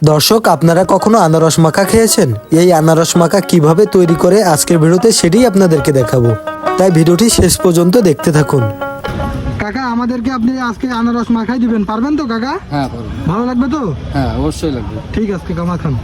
দর্শক, আপনারা কখনো আনারস মাখা খেয়েছেন? এই আনারস মাখা কিভাবে তৈরি করে আজকের ভিডিওতে সেটাই আপনাদেরকে দেখাবো, তাই ভিডিওটি শেষ পর্যন্ত দেখতে থাকুন। কাকা, আমাদেরকে আপনি আজকে আনারস মাখাই দিবেন, পারবেন তো কাকা? হ্যাঁ পারবো। ভালো লাগবে তো? হ্যাঁ অবশ্যই লাগবে। ঠিক আছে কাকা, মাখান।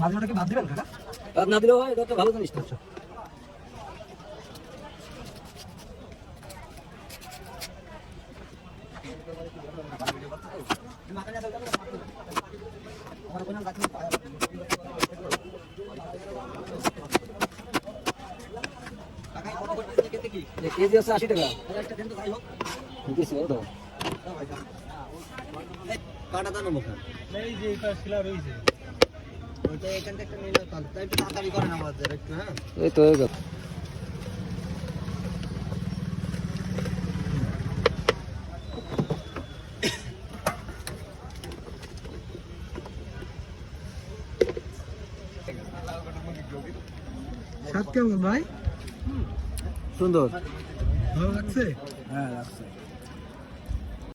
ভাজনাটাকে ভাত দিবেন কাকা? ভাত না দিলেও হয়, এটা তো ভালো জিনিস তো। কেজি আছে 80 টাকা। দিছি ও দাও। কাটা দাও মুখ। এই যে এটা শিলা রইছে, ওইটা এখান থেকে নিলে তাহলে তাই একটু তাড়াতাড়ি করেন আমাদের একটু। হ্যাঁ এই তো হয়ে গেল। স্বাদ কেমন ভাই? সুন্দর। ভালো লাগছে? হ্যাঁ লাগছে।